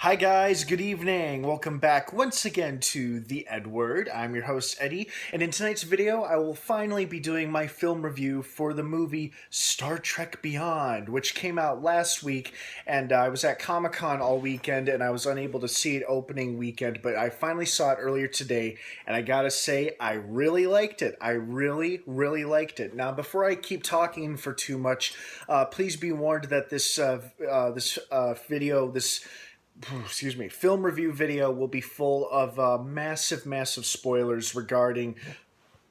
Hi guys, good evening. Welcome back once again to the EdWord. I'm your host Eddie, and in tonight's video I will finally be doing my film review for the movie Star Trek Beyond, which came out last week, and I was at Comic-Con all weekend and I was unable to see it opening weekend, but I finally saw it earlier today, and I gotta say, I really liked it. I really liked it. Now, before I keep talking for too much, please be warned that this film review video will be full of massive spoilers regarding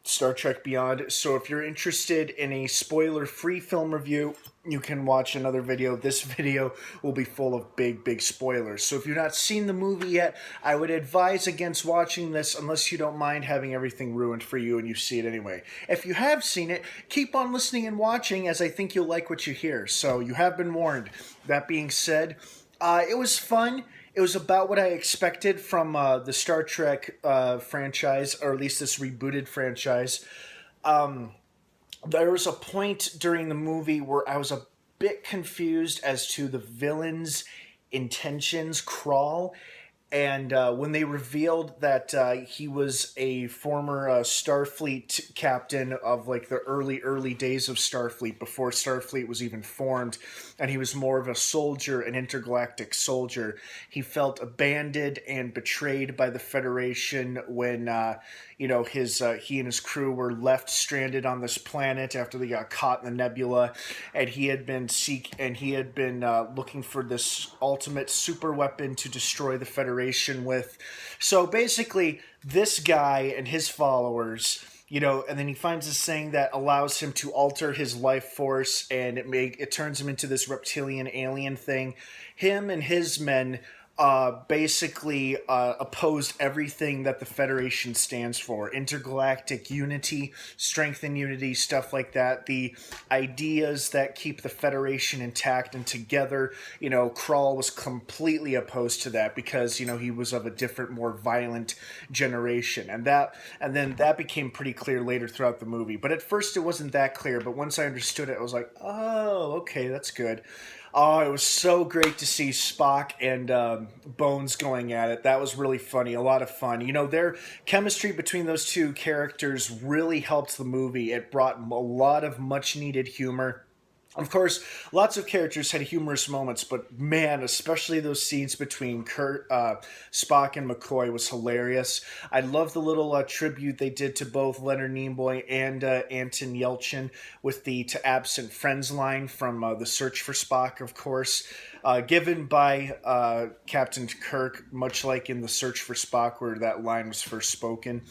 Star Trek Beyond. So if you're interested in a spoiler-free film review, you can watch another video. This video will be full of big spoilers. So if you've not seen the movie yet, I would advise against watching this unless you don't mind having everything ruined for you and you see it anyway. If you have seen it, keep on listening and watching, as I think you'll like what you hear. So you have been warned. That being said, it was fun. It was about what I expected from the Star Trek franchise, or at least this rebooted franchise. There was a point during the movie where I was a bit confused as to the villain's intentions, Crawl. And when they revealed that he was a former Starfleet captain of like the early days of Starfleet, before Starfleet was even formed, and he was more of a soldier, an intergalactic soldier, he felt abandoned and betrayed by the Federation when he and his crew were left stranded on this planet after they got caught in the nebula, and he had been looking for this ultimate super weapon to destroy the Federation with. So basically, this guy and his followers, and then he finds this thing that allows him to alter his life force, and it turns him into this reptilian alien thing. Him and his men basically opposed everything that the Federation stands for. Intergalactic unity, strength and unity, stuff like that. The ideas that keep the Federation intact and together. Krall was completely opposed to that because, he was of a different, more violent generation. And then that became pretty clear later throughout the movie. But at first it wasn't that clear, but once I understood it, I was like, oh, okay, that's good. Oh, it was so great to see Spock and Bones going at it. That was really funny, a lot of fun. Their chemistry between those two characters really helped the movie. It brought a lot of much-needed humor. Of course, lots of characters had humorous moments, but man, especially those scenes between Spock and McCoy was hilarious. I love the little tribute they did to both Leonard Nimoy and Anton Yelchin with the "To Absent Friends" line from The Search for Spock, of course, given by Captain Kirk, much like in The Search for Spock, where that line was first spoken.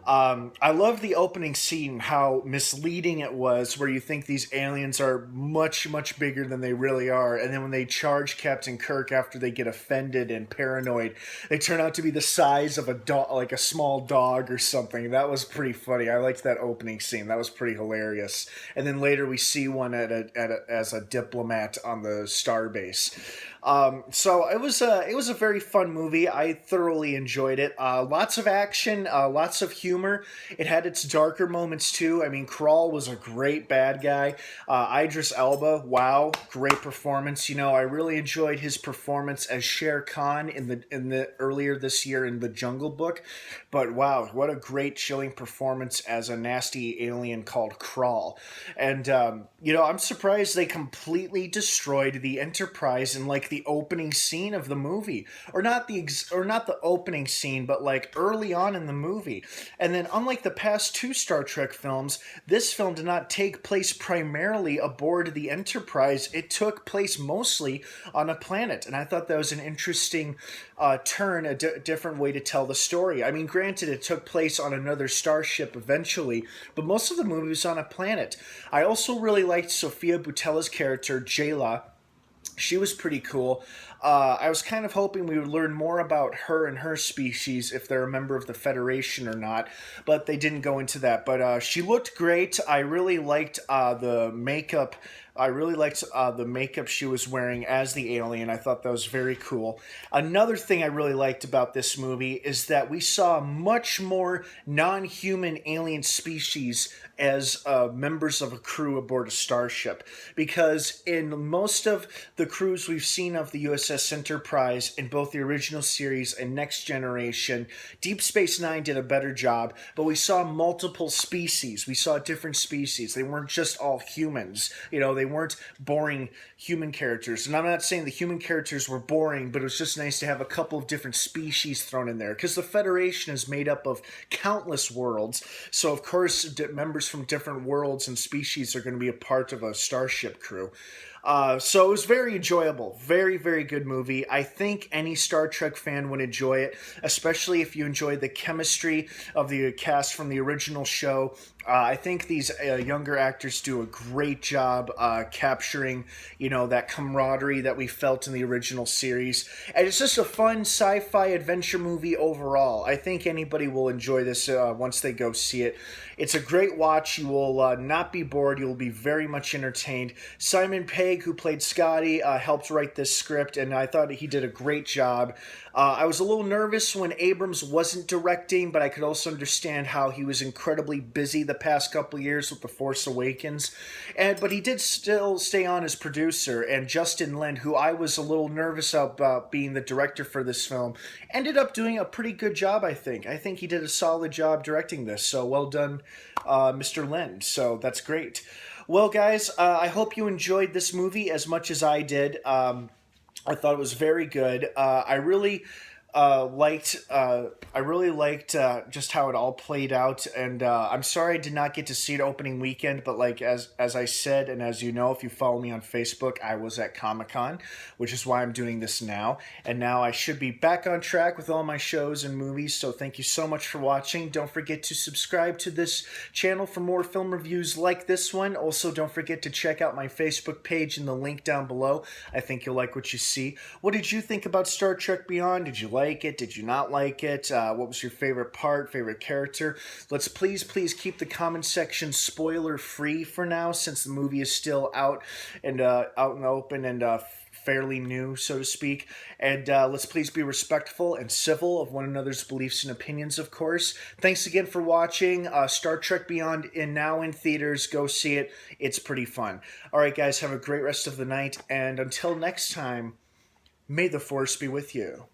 I love the opening scene, how misleading it was, where you think these aliens are much bigger than they really are, and then when they charge Captain Kirk after they get offended and paranoid, they turn out to be the size of a dog, like a small dog or something. That was pretty funny. I liked that opening scene. That was pretty hilarious. And then later we see one as a diplomat on the starbase. So it was a very fun movie. I thoroughly enjoyed it. Lots of action, lots of humor. It had its darker moments too. I mean, Krall was a great bad guy. Idris Elba, wow, great performance. I really enjoyed his performance as Shere Khan in the earlier this year in The Jungle Book. But wow, what a great chilling performance as a nasty alien called Krall. And I'm surprised they completely destroyed the Enterprise in like the opening scene of the movie, or not the opening scene, but like early on in the movie. And then, unlike the past two Star Trek films, this film did not take place primarily aboard the Enterprise. It took place mostly on a planet, and I thought that was an interesting turn, a different way to tell the story. I mean, granted, it took place on another starship eventually, but most of the movie was on a planet. I also really liked Sofia Boutella's character, Jayla. She was pretty cool. I was kind of hoping we would learn more about her and her species, if they're a member of the Federation or not, but they didn't go into that. But she looked great. I really liked the makeup. I really liked the makeup she was wearing as the alien. I thought that was very cool. Another thing I really liked about this movie is that we saw much more non-human alien species as members of a crew aboard a starship. Because in most of the crews we've seen of the USS USS Enterprise in both the original series and Next Generation. Deep Space Nine did a better job, but we saw multiple species. We saw different species. They weren't just all humans. They weren't boring human characters. And I'm not saying the human characters were boring, but it was just nice to have a couple of different species thrown in there, because the Federation is made up of countless worlds. So, of course, members from different worlds and species are going to be a part of a starship crew. So it was very enjoyable. Very, very good movie. I think any Star Trek fan would enjoy it, especially if you enjoyed the chemistry of the cast from the original show. I think these younger actors do a great job capturing, that camaraderie that we felt in the original series. And it's just a fun sci-fi adventure movie overall. I think anybody will enjoy this once they go see it. It's a great watch. You will not be bored. You will be very much entertained. Simon Pegg, who played Scotty, helped write this script, and I thought he did a great job. I was a little nervous when Abrams wasn't directing, but I could also understand how he was incredibly busy the past couple of years with The Force Awakens. But he did still stay on as producer, and Justin Lin, who I was a little nervous about being the director for this film, ended up doing a pretty good job, I think. I think he did a solid job directing this, so well done, Mr. Lin. So that's great. Well, guys, I hope you enjoyed this movie as much as I did. I thought it was very good. I really liked just how it all played out, and I'm sorry I did not get to see it opening weekend, but as I said, and as you know, if you follow me on Facebook, I was at Comic-Con, which is why I'm doing this now, and now I should be back on track with all my shows and movies. So thank you so much for watching. Don't forget to subscribe to this channel for more film reviews like this one. Also, don't forget to check out my Facebook page in the link down below. I think you'll like what you see. What did you think about Star Trek Beyond? Did you like it? Did you not like it? What was your favorite part, favorite character? Let's please keep the comment section spoiler free for now, since the movie is still out in the open and fairly new, so to speak. And let's please be respectful and civil of one another's beliefs and opinions, of course. Thanks again for watching. Star Trek Beyond now in theaters. Go see it. It's pretty fun. All right, guys, have a great rest of the night. And until next time, may the Force be with you.